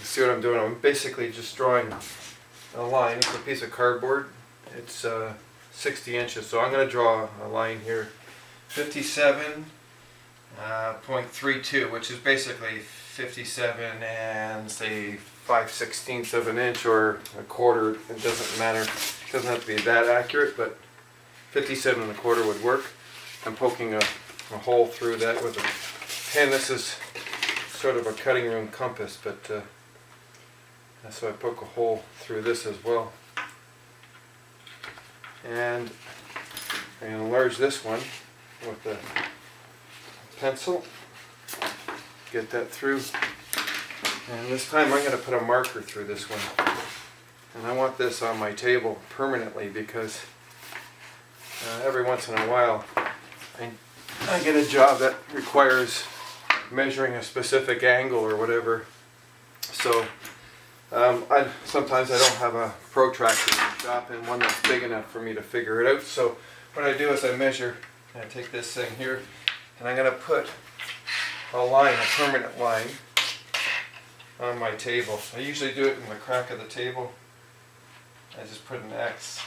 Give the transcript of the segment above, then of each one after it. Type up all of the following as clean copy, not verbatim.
can see what I'm doing. I'm basically just drawing a line. It's a piece of cardboard. It's 60 inches, so I'm going to draw a line here. 57.32, which is basically 57 and say 5/16 of an inch or a quarter. It doesn't matter. It doesn't have to be that accurate, but 57 and a quarter would work. I'm poking a hole through that with a pen. This is sort of a cutting room compass, but so I poke a hole through this as well. And I'm going to enlarge this one with a pencil. Get that through. And this time I'm going to put a marker through this one. And I want this on my table permanently because every once in a while I get a job that requires measuring a specific angle or whatever. So sometimes I don't have a protractor in the shop and one that's big enough for me to figure it out. So what I do is I measure, I take this thing here and I'm going to put a line, a permanent line, on my table. I usually do it in the crack of the table. I just put an X.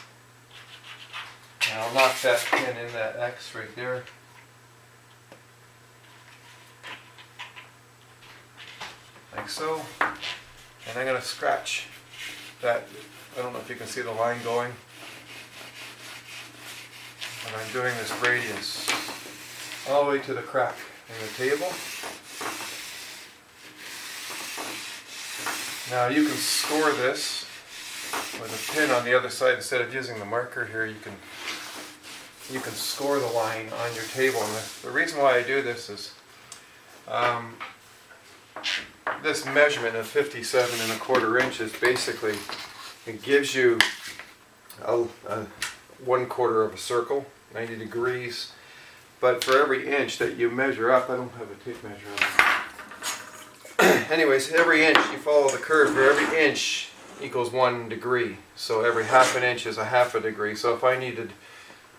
And I'll knock that pin in that X right there. Like so. And I'm going to scratch that. I don't know if you can see the line going. And I'm doing this radius all the way to the crack in the table. Now you can score this with a pin on the other side. Instead of using the marker here, you can score the line on your table. And the reason why I do this is this measurement of 57 and a quarter inches, basically it gives you a 1/4 of a circle, 90 degrees. But for every inch that you measure up, I don't have a tape measure on it. Anyways, every inch you follow the curve. For every inch equals 1 degree. So every half an inch is a half a degree. So if I needed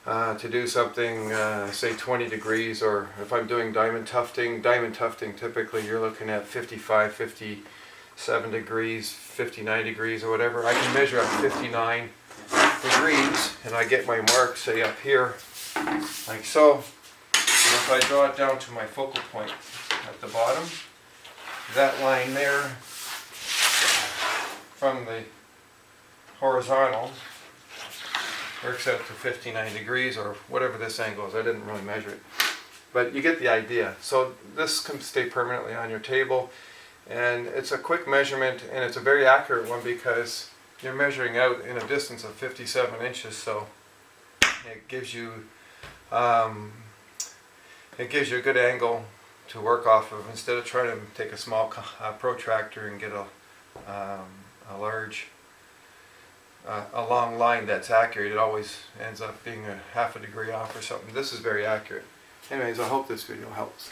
to do something, say 20 degrees, or if I'm doing diamond tufting typically you're looking at 55, 57 degrees, 59 degrees or whatever. I can measure up 59 degrees and I get my mark, say up here, like so. And if I draw it down to my focal point at the bottom, that line there from the horizontal works out to 59 degrees or whatever this angle is. I didn't really measure it, but you get the idea. So this can stay permanently on your table, and it's a quick measurement and it's a very accurate one because you're measuring out in a distance of 57 inches. So it gives you a good angle to work off of instead of trying to take a small protractor and get a long line that's accurate. It always ends up being a half a degree off or something. This is very accurate. Anyways, I hope this video helps.